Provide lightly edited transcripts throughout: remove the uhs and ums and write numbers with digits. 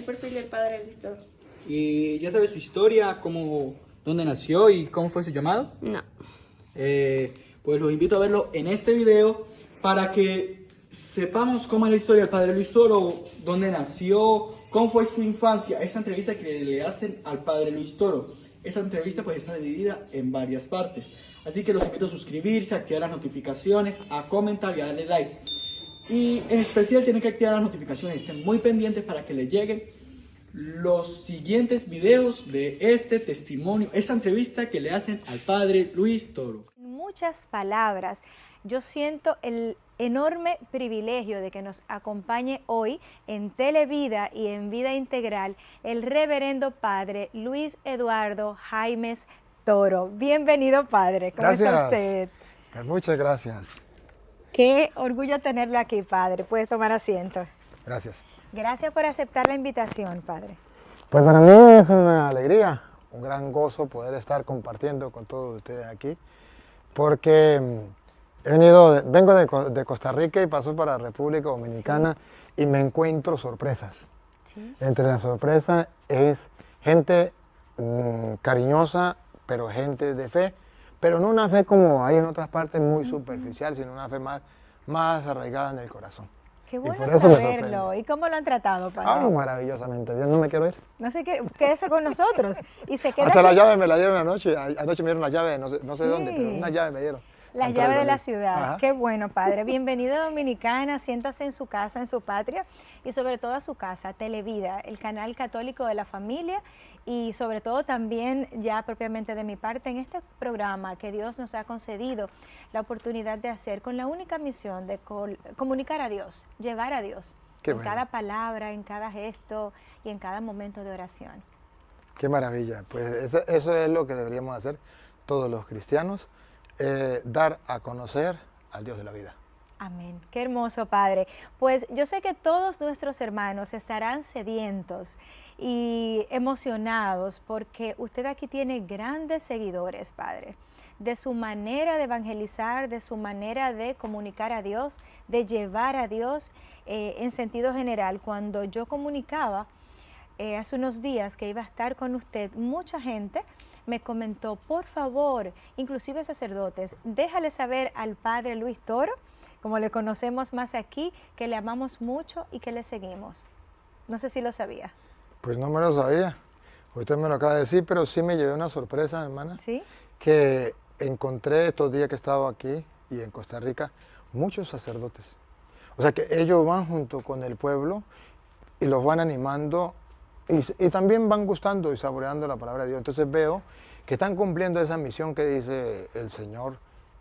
perfil del padre Luis Toro. ¿Y ya sabes su historia, dónde nació y cómo fue su llamado? No. Pues los invito a verlo en este video para que sepamos cómo es la historia del padre Luis Toro, dónde nació, cómo fue su infancia. Esta entrevista que le hacen al padre Luis Toro. Esta entrevista pues está dividida en varias partes. Así que los invito a suscribirse, a activar las notificaciones, a comentar y a darle like. Y en especial tienen que activar las notificaciones, estén muy pendientes para que les lleguen los siguientes videos de este testimonio, esta entrevista que le hacen al padre Luis Toro. En muchas palabras, yo siento el enorme privilegio de que nos acompañe hoy en Televida y en Vida Integral el reverendo padre Luis Eduardo Jaimes Toro. Bienvenido, padre. ¿Cómo está usted? Muchas gracias. Qué orgullo tenerlo aquí, padre. Puedes tomar asiento. Gracias. Gracias por aceptar la invitación, padre. Pues para mí es una alegría, un gran gozo poder estar compartiendo con todos ustedes aquí, porque vengo de Costa Rica y paso para República Dominicana, sí, y me encuentro sorpresas. Sí. Entre las sorpresas es gente cariñosa, pero gente de fe, pero no una fe como hay en otras partes muy superficial, sino una fe más arraigada en el corazón. Qué bueno saberlo. ¿Y cómo lo han tratado, padre? Ah, maravillosamente bien. No me quiero ir. No sé qué, quédese con nosotros. Y se queda hasta aquí. la llave me la dieron anoche. Anoche me dieron la llave, no sé sí, dónde, pero una llave me dieron. La llave de la ciudad. Ajá. Qué bueno, padre. Bienvenido a Dominicana. Siéntase en su casa, en su patria y sobre todo a su casa, Televida, el canal católico de la familia y sobre todo también ya propiamente de mi parte en este programa que Dios nos ha concedido la oportunidad de hacer con la única misión de comunicar a Dios, llevar a Dios. Qué en bueno. Cada palabra, en cada gesto y en cada momento de oración. Qué maravilla. Pues eso es lo que deberíamos hacer todos los cristianos. Dar a conocer al Dios de la vida. Amén. Qué hermoso, padre. Pues yo sé que todos nuestros hermanos estarán sedientos y emocionados porque usted aquí tiene grandes seguidores, padre, de su manera de evangelizar, de su manera de comunicar a Dios, de llevar a Dios en sentido general. Cuando yo comunicaba hace unos días que iba a estar con usted, mucha gente me comentó, por favor, inclusive sacerdotes, déjale saber al padre Luis Toro, como le conocemos más aquí, que le amamos mucho y que le seguimos. No sé si lo sabía. Pues no me lo sabía. Usted me lo acaba de decir, pero sí me llevé una sorpresa, hermana. ¿Sí? Que encontré estos días que he estado aquí y en Costa Rica, muchos sacerdotes. O sea que ellos van junto con el pueblo y los van animando y también van gustando y saboreando la palabra de Dios. Entonces veo que están cumpliendo esa misión que dice el Señor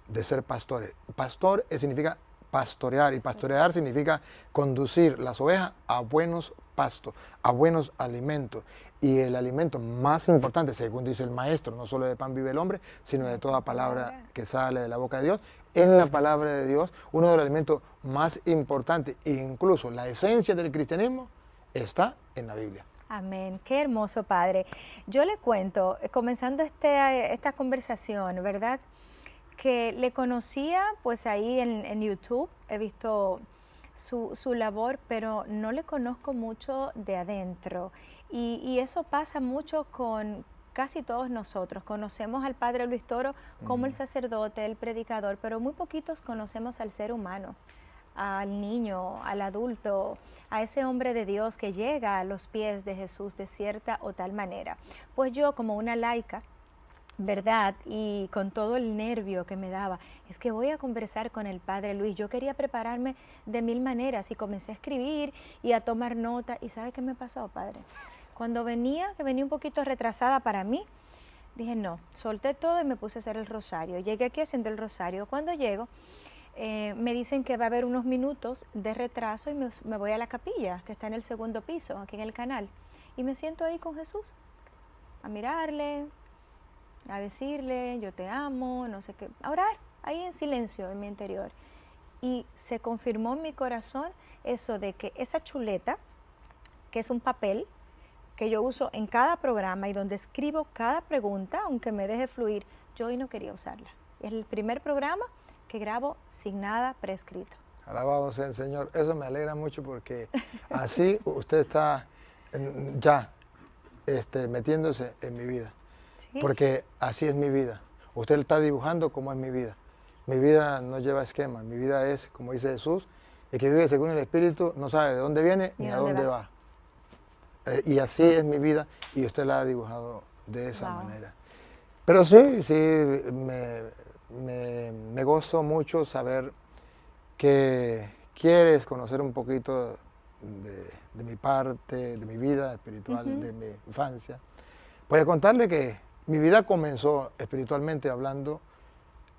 de ser pastores. Pastor significa pastorear y pastorear significa conducir las ovejas a buenos pastos, a buenos alimentos. Y el alimento más importante, según dice el maestro, no solo de pan vive el hombre, sino de toda palabra que sale de la boca de Dios. En la palabra de Dios, uno de los alimentos más importantes, e incluso la esencia del cristianismo, está en la Biblia. Amén. Qué hermoso, padre. Yo le cuento, comenzando esta conversación, ¿verdad?, que le conocía pues ahí en YouTube, he visto su labor, pero no le conozco mucho de adentro. Y eso pasa mucho con casi todos nosotros. Conocemos al padre Luis Toro como el sacerdote, el predicador, pero muy poquitos conocemos al ser humano, al niño, al adulto, a ese hombre de Dios que llega a los pies de Jesús de cierta o tal manera. Pues yo, como una laica, ¿verdad? Y con todo el nervio que me daba, es que voy a conversar con el padre Luis. Yo quería prepararme de mil maneras y comencé a escribir y a tomar nota. ¿Y sabe qué me pasó, padre? Cuando que venía un poquito retrasada para mí, dije no, solté todo y me puse a hacer el rosario. Llegué aquí haciendo el rosario. Cuando llego, me dicen que va a haber unos minutos de retraso y me voy a la capilla, que está en el segundo piso, aquí en el canal. Y me siento ahí con Jesús, a mirarle, a decirle, yo te amo, no sé qué, a orar, ahí en silencio en mi interior. Y se confirmó en mi corazón eso de que esa chuleta, que es un papel que yo uso en cada programa y donde escribo cada pregunta, aunque me deje fluir, yo hoy no quería usarla. Es el primer programa que grabo sin nada prescrito. Alabado sea el Señor. Eso me alegra mucho porque así usted está ya metiéndose en mi vida. Sí. Porque así es mi vida. Usted está dibujando cómo es mi vida. Mi vida no lleva esquema. Mi vida es, como dice Jesús, el que vive según el Espíritu no sabe de dónde viene ni a dónde va. Y así es mi vida y usted la ha dibujado de esa manera. Pero sí, me gozo mucho saber que quieres conocer un poquito de mi parte, de mi vida espiritual, de mi infancia. Puedo contarle que mi vida comenzó espiritualmente hablando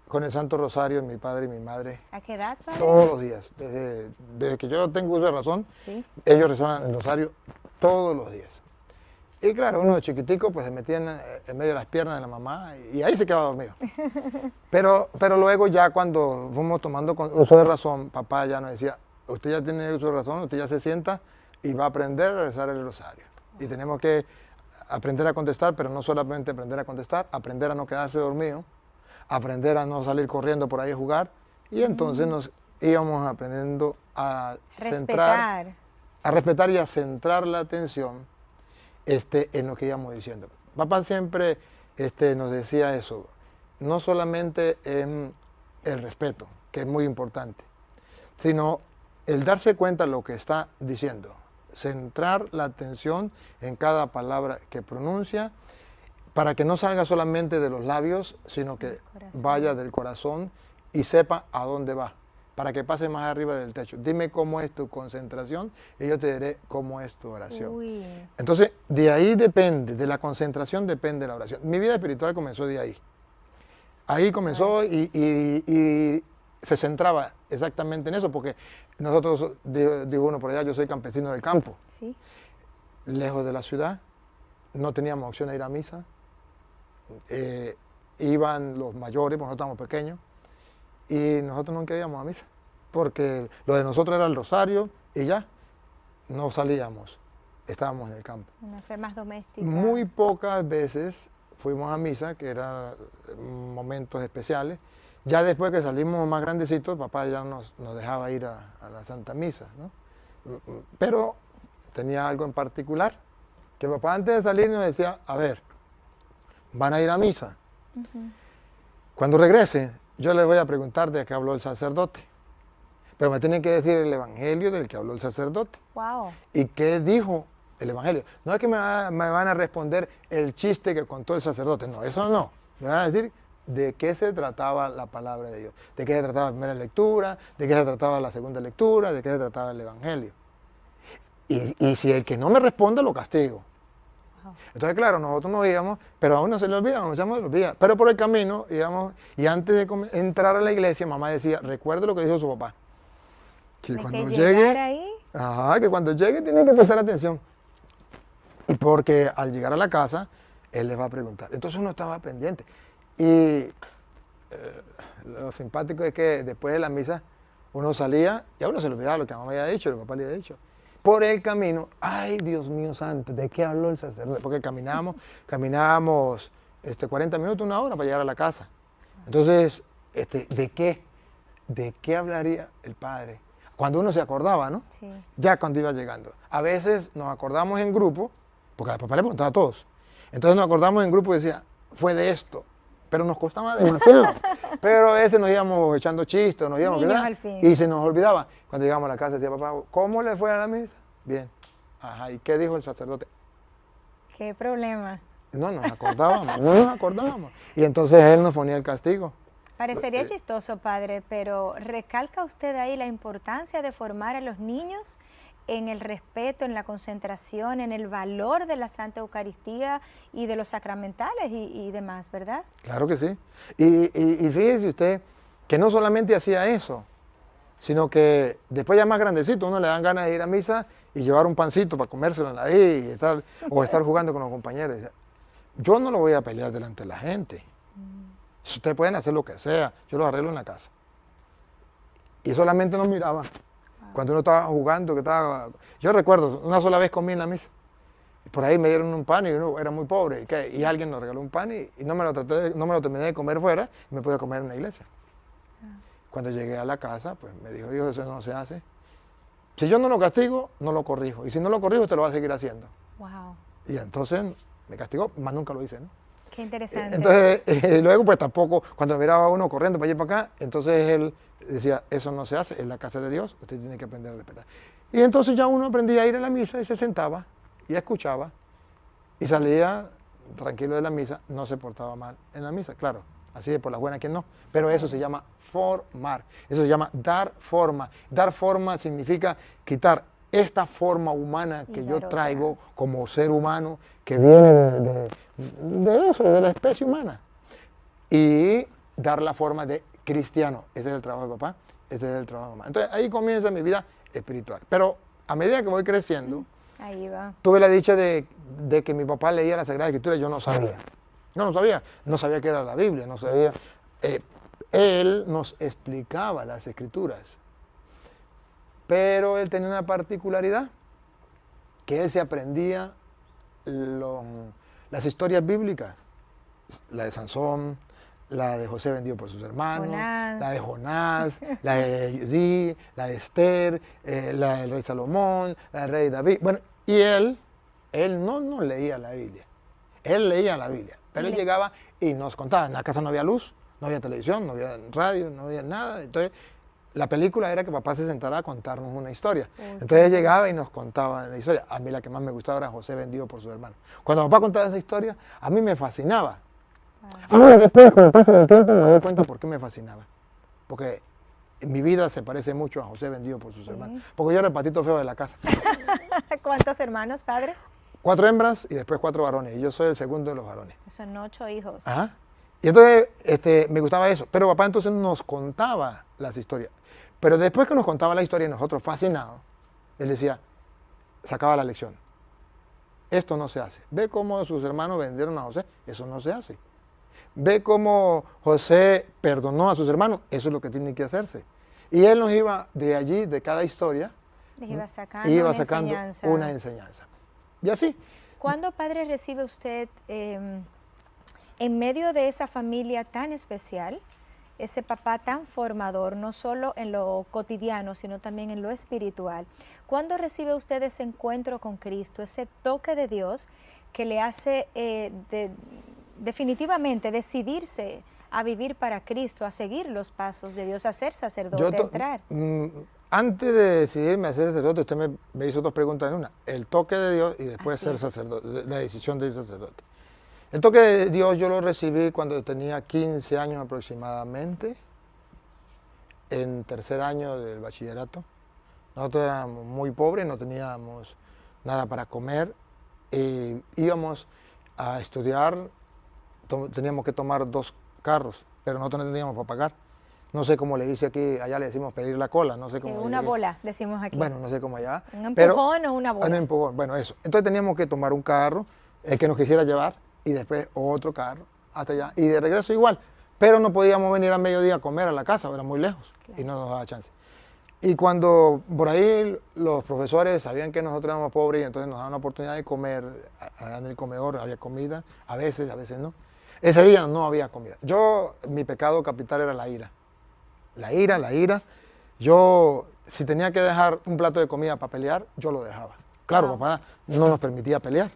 con el Santo Rosario, mi padre y mi madre. ¿A qué edad, padre? Todos los días. Desde que yo tengo uso de razón, Sí. ellos rezaban el Rosario todos los días. Y claro, uno de chiquitico pues se metía en medio de las piernas de la mamá y ahí se quedaba dormido. Pero luego ya cuando fuimos tomando uso de razón, papá ya nos decía, usted ya tiene uso de razón, usted ya se sienta y va a aprender a rezar el Rosario. Y tenemos que aprender a contestar, pero no solamente aprender a contestar, aprender a no quedarse dormido, aprender a no salir corriendo por ahí a jugar. Y entonces nos íbamos aprendiendo a centrar, a respetar y a centrar la atención en lo que íbamos diciendo. Papá siempre nos decía eso, no solamente en el respeto, que es muy importante, sino el darse cuenta de lo que está diciendo, centrar la atención en cada palabra que pronuncia, para que no salga solamente de los labios, sino que vaya del corazón y sepa a dónde va, para que pase más arriba del techo. Dime cómo es tu concentración y yo te diré cómo es tu oración. Uy. Entonces, de ahí depende, de la concentración depende la oración. Mi vida espiritual comenzó de ahí. Ahí comenzó y se centraba exactamente en eso, porque nosotros, digo uno por allá, yo soy campesino del campo, Sí. lejos de la ciudad, no teníamos opción de ir a misa. Iban los mayores, porque nosotros estábamos pequeños, y nosotros nunca íbamos a misa, porque lo de nosotros era el rosario y ya, no salíamos, estábamos en el campo. Una fe más doméstica. Muy pocas veces fuimos a misa, que eran momentos especiales. Ya después que salimos más grandecitos, papá ya nos dejaba ir a la Santa Misa, ¿no? Pero tenía algo en particular, que papá antes de salir nos decía, a ver, van a ir a misa. Cuando regresen, yo les voy a preguntar de qué habló el sacerdote. Pero me tienen que decir el evangelio del que habló el sacerdote. Wow. ¿Y qué dijo el evangelio? No es que me van a responder el chiste que contó el sacerdote. No, eso no. Me van a decir de qué se trataba la palabra de Dios. De qué se trataba la primera lectura, de qué se trataba la segunda lectura, de qué se trataba el evangelio. Y si el que no me responde, lo castigo. Entonces, claro, nosotros nos íbamos, pero a uno se le olvida, nos echamos el olvida. Pero por el camino íbamos, y antes de entrar a la iglesia, mamá decía, recuerde lo que dijo su papá. Que cuando llegue, ahí. que cuando llegue tiene que prestar atención. Y porque al llegar a la casa, él les va a preguntar. Entonces uno estaba pendiente. Y lo simpático es que después de la misa, uno salía y a uno se le olvidaba lo que mamá había dicho, lo que papá le había dicho. Por el camino, ay Dios mío santo, ¿de qué habló el sacerdote? Porque caminábamos 40 minutos, una hora para llegar a la casa. Entonces, ¿de qué hablaría el padre? Cuando uno se acordaba, ¿no? Sí. Ya cuando iba llegando. A veces nos acordamos en grupo, porque a papá le preguntaba a todos. Entonces nos acordamos en grupo y decía, fue de esto. Pero nos costaba demasiado. Pero a veces nos íbamos echando chistes, nos íbamos Niños al fin. y se nos olvidaba. Cuando llegamos a la casa decía papá, ¿cómo le fue a la misa? Bien. Ajá, ¿y qué dijo el sacerdote? Qué problema. No nos acordábamos. Y entonces él nos ponía el castigo. Parecería chistoso, padre, pero ¿recalca usted ahí la importancia de formar a los niños en el respeto, en la concentración, en el valor de la Santa Eucaristía y de los sacramentales y demás, verdad? Claro que sí. Y fíjese usted que no solamente hacía eso, sino que después ya más grandecito uno le dan ganas de ir a misa y llevar un pancito para comérselo ahí o estar jugando con los compañeros. Yo no lo voy a pelear delante de la gente. Ustedes pueden hacer lo que sea, yo los arreglo en la casa. Y solamente nos miraban. Cuando uno estaba jugando, yo recuerdo, una sola vez comí en la misa. Y por ahí me dieron un pan y uno era muy pobre. Y alguien nos regaló un pan y no me lo terminé de comer fuera y me pude comer en la iglesia. Cuando llegué a la casa, pues me dijo, Dios, eso no se hace. Si yo no lo castigo, no lo corrijo. Y si no lo corrijo, te lo va a seguir haciendo. Wow. Y entonces me castigó, más nunca lo hice, ¿no? Qué interesante. Entonces, luego pues tampoco, cuando miraba a uno corriendo para allá y para acá, entonces él decía, eso no se hace, en la casa de Dios, usted tiene que aprender a respetar. Y entonces ya uno aprendía a ir a la misa y se sentaba y escuchaba y salía tranquilo de la misa, no se portaba mal en la misa, claro, así de por las buenas que no, pero eso se llama formar, eso se llama dar forma. Dar forma significa quitar esta forma humana que yo traigo como ser humano, que viene de eso, de la especie humana, y dar la forma de cristiano. Ese es el trabajo de papá, ese es el trabajo de mamá. Entonces ahí comienza mi vida espiritual. Pero a medida que voy creciendo, ahí va. tuve la dicha de que mi papá leía la Sagrada Escritura y yo no sabía. No sabía qué era la Biblia, no sabía. Él nos explicaba las Escrituras. Pero él tenía una particularidad, que él se aprendía las historias bíblicas, la de Sansón, la de José vendido por sus hermanos, la de Jonás, la de Judí, la de Esther, la del rey Salomón, la del rey David. Bueno, y él no leía la Biblia, él leía la Biblia, pero él llegaba y nos contaba. En la casa no había luz, no había televisión, no había radio, no había nada, entonces la película era que papá se sentara a contarnos una historia. Entonces él llegaba y nos contaba la historia. A mí la que más me gustaba era José vendido por sus hermanos. Cuando papá contaba esa historia, a mí me fascinaba. Ahora después, con el paso del tiempo, me doy cuenta por qué me fascinaba. Porque mi vida se parece mucho a José vendido por sus hermanos. Porque yo era el patito feo de la casa. ¿Cuántos hermanos, padre? 4 hembras y después 4 varones. Y yo soy el segundo de los varones. Son 8 hijos. Ajá. Y entonces me gustaba eso. Pero papá entonces nos contaba las historias. Pero después que nos contaba la historia y nosotros fascinados, él decía, sacaba la lección. Esto no se hace. Ve cómo sus hermanos vendieron a José. Eso no se hace. Ve cómo José perdonó a sus hermanos. Eso es lo que tiene que hacerse. Y él nos iba de allí, de cada historia, iba sacando una enseñanza. Y así. ¿Cuándo, padre, recibe usted, en medio de esa familia tan especial, ese papá tan formador, no solo en lo cotidiano, sino también en lo espiritual? ¿Cuándo recibe usted ese encuentro con Cristo, ese toque de Dios que le hace definitivamente decidirse a vivir para Cristo, a seguir los pasos de Dios, a ser sacerdote, a entrar? Antes de decidirme a ser sacerdote, usted me hizo 2 preguntas en una. El toque de Dios y después ser sacerdote, la decisión de ser sacerdote. El toque de Dios yo lo recibí cuando tenía 15 años aproximadamente, en tercer año del bachillerato. Nosotros éramos muy pobres, no teníamos nada para comer, y íbamos a estudiar, teníamos que tomar 2 carros, pero nosotros no teníamos para pagar. No sé cómo le dice aquí, allá le decimos pedir la cola, no sé cómo. Una bola, decimos aquí. Bueno, no sé cómo allá. ¿Un empujón o una bola? Un empujón, bueno, eso. Entonces teníamos que tomar un carro, el que nos quisiera llevar, y después otro carro hasta allá, y de regreso igual, pero no podíamos venir a mediodía a comer a la casa, era muy lejos, claro, y no nos daba chance. Y cuando por ahí los profesores sabían que nosotros éramos pobres, y entonces nos daban la oportunidad de comer, en el comedor había comida, a veces no. Ese día no había comida. Mi pecado capital era la ira. La ira. Yo, si tenía que dejar un plato de comida para pelear, yo lo dejaba. Claro, papá no nos permitía pelear.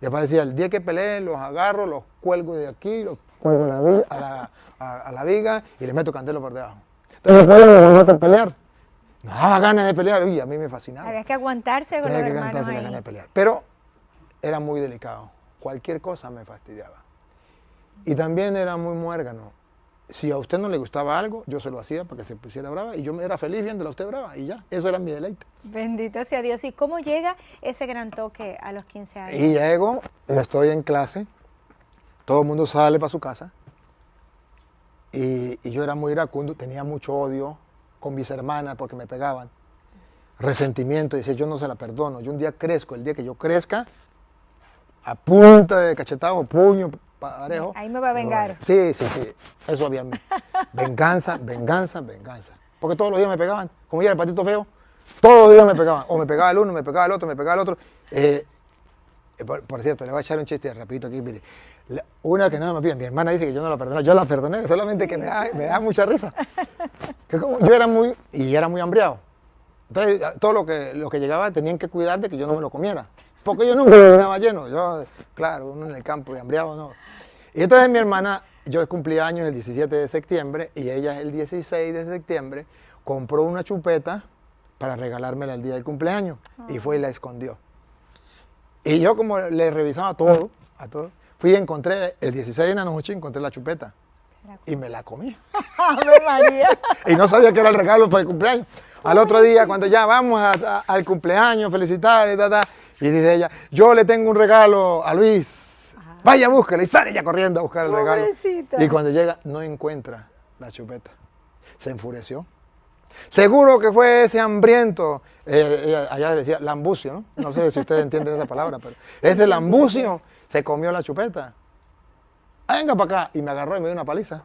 Y papá decía, el día que peleen, los agarro, los cuelgo de aquí, los cuelgo a la viga y les meto candelo por debajo. Entonces no podíamos pelear. No daba ganas de pelear, y a mí me fascinaba. Había que aguantarse con los hermanos ahí. Ganas de pelear. Pero era muy delicado. Cualquier cosa me fastidiaba. Y también era muy muérgano. Si a usted no le gustaba algo, yo se lo hacía para que se pusiera brava, y yo era feliz viéndola a usted brava, y ya, eso era mi deleite. Bendito sea Dios. ¿Y cómo llega ese gran toque a los 15 años? Y llego, estoy en clase, todo el mundo sale para su casa, y yo era muy iracundo, tenía mucho odio con mis hermanas porque me pegaban, resentimiento, y decía, yo no se la perdono, yo un día crezco, el día que yo crezca, a punta de cachetado, puño, parejo. Ahí me va a vengar. Sí, eso había. Venganza. Porque todos los días me pegaban. Como yo era el patito feo, todos los días me pegaban. O me pegaba el uno, me pegaba el otro, me pegaba el otro. Por cierto, le voy a echar un chiste rapidito aquí. Mire. Una que no me pide, mi hermana dice que yo no la perdoné. Yo la perdoné, solamente que me da mucha risa. Que como yo era muy hambriado. Entonces, todo lo que llegaba tenían que cuidar de que yo no me lo comiera. Porque yo nunca me llenaba lleno. Yo, claro, uno en el campo y hambriado, no. Y entonces mi hermana, yo cumplí años el 17 de septiembre y ella el 16 de septiembre compró una chupeta para regalármela el día del cumpleaños y fue y la escondió. Y yo como le revisaba todo, a todo, fui y encontré, el 16 de la noche encontré la chupeta y me la comí. ¡Ave María! Y no sabía que era el regalo para el cumpleaños. Al otro día, cuando ya vamos al cumpleaños, felicitar y dice ella, yo le tengo un regalo a Luis. Vaya, búsquelo. Y sale ella corriendo a buscar el regalo. Y cuando llega, no encuentra la chupeta. Se enfureció. Seguro que fue ese hambriento, allá decía lambucio, ¿no? No sé si ustedes entienden esa palabra, pero ese lambucio se comió la chupeta. Venga para acá. Y me agarró y me dio una paliza.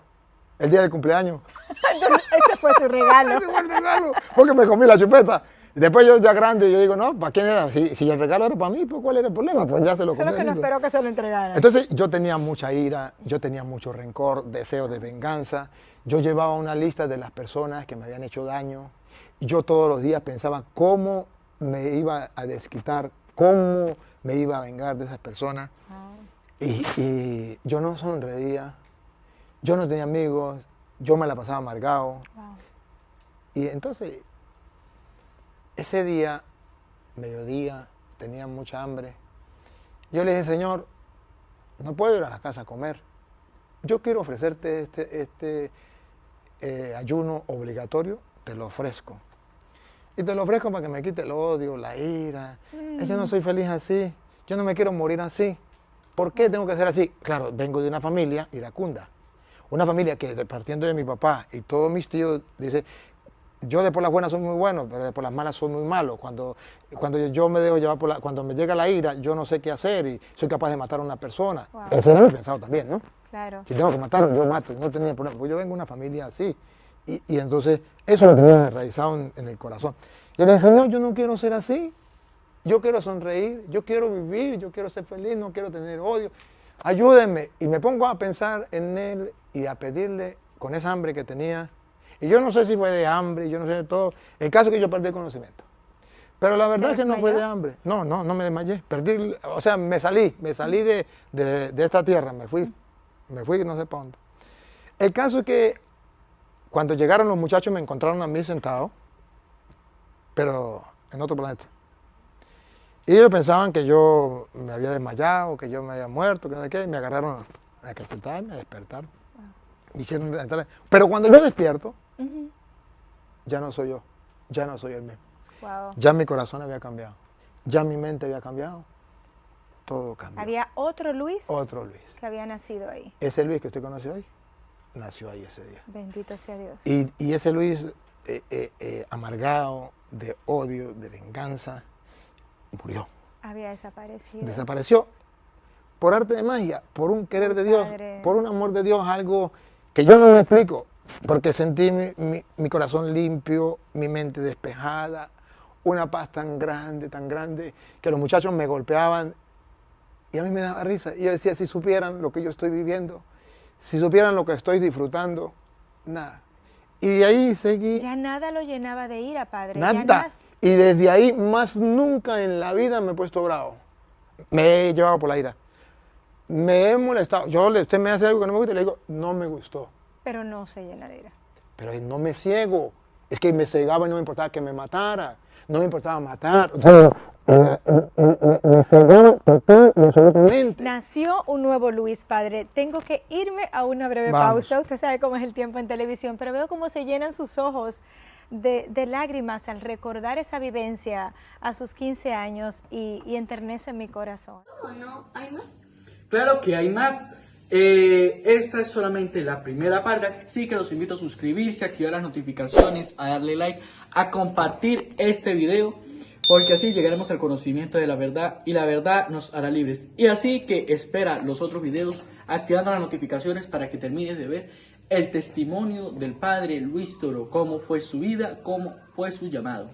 El día del cumpleaños. Ese fue su regalo. Ese fue el regalo, porque me comí la chupeta. Y después yo ya grande, yo digo, no, ¿para quién era? Si el regalo era para mí, pues ¿cuál era el problema? Pues ya se lo comí. Solo que no espero que se lo entregara. Entonces yo tenía mucha ira, yo tenía mucho rencor, deseo de venganza. Yo llevaba una lista de las personas que me habían hecho daño. Y yo todos los días pensaba cómo me iba a desquitar, cómo me iba a vengar de esas personas. Y yo no sonreía, yo no tenía amigos, yo me la pasaba amargado. Y entonces, ese día, mediodía, tenía mucha hambre. Yo le dije, Señor, no puedo ir a la casa a comer. Yo quiero ofrecerte este ayuno obligatorio, te lo ofrezco. Y te lo ofrezco para que me quite el odio, la ira. Yo no soy feliz así, yo no me quiero morir así. ¿Por qué tengo que ser así? Claro, vengo de una familia iracunda. Una familia que, partiendo de mi papá y todos mis tíos, dice, yo de por las buenas soy muy bueno, pero de por las malas soy muy malo. Cuando yo me dejo llevar cuando me llega la ira, yo no sé qué hacer y soy capaz de matar a una persona. Eso lo he pensado también, ¿no? Claro. Si tengo que matarlo, yo mato, no tenía problema. Porque yo vengo de una familia así. Y entonces, eso lo tenía enraizado en el corazón. Yo le dije, Señor, yo no quiero ser así. Yo quiero sonreír, yo quiero vivir, yo quiero ser feliz, no quiero tener odio. Ayúdenme. Y me pongo a pensar en Él y a pedirle con esa hambre que tenía. Y yo no sé si fue de hambre, yo no sé de todo. El caso es que yo perdí el conocimiento. Pero la verdad es que no fue de hambre. No me desmayé. Perdí, o sea, me salí de esta tierra, me fui no sé para dónde. El caso es que cuando llegaron los muchachos me encontraron a mí sentado, pero en otro planeta. Y ellos pensaban que yo me había desmayado, que yo me había muerto, que no sé qué, y me agarraron a cachetarme, a despertar. Me hicieron entrar. Pero cuando yo despierto, ya no soy yo, ya no soy el mismo. Wow. Ya mi corazón había cambiado, ya mi mente había cambiado, todo cambió. Había otro Luis. Otro Luis. Que había nacido ahí. Ese Luis que usted conoce hoy, nació ahí ese día. Bendito sea Dios. Y ese Luis amargado, de odio, de venganza, murió. Había desaparecido. Desapareció por arte de magia, por un querer de Dios, por un amor de Dios, algo que yo no me explico, porque sentí mi corazón limpio, mi mente despejada, una paz tan grande, que los muchachos me golpeaban y a mí me daba risa. Y yo decía, si supieran lo que yo estoy viviendo, si supieran lo que estoy disfrutando, nada. Y de ahí seguí. Ya nada lo llenaba de ira, padre. Nada. Ya nada. Y desde ahí, más nunca en la vida me he puesto bravo. Me he llevado por la ira. Me he molestado. Usted me hace algo que no me gusta y le digo, no me gustó. Pero no se llena de ira. Pero no me ciego. Es que me cegaba y no me importaba que me matara. No me importaba matar. O sea, me cegaba total y absolutamente. Nació un nuevo Luis, padre. Tengo que irme a una breve pausa. Usted sabe cómo es el tiempo en televisión, pero veo cómo se llenan sus ojos de lágrimas al recordar esa vivencia a sus 15 años y enternece mi corazón. ¿Cómo no? ¿Hay más? Claro que hay más. Esta es solamente la primera parte, así que los invito a suscribirse, a activar las notificaciones, a darle like, a compartir este video, porque así llegaremos al conocimiento de la verdad y la verdad nos hará libres. Y así que espera los otros videos activando las notificaciones para que termines de ver el testimonio del padre Luis Toro, cómo fue su vida, cómo fue su llamado.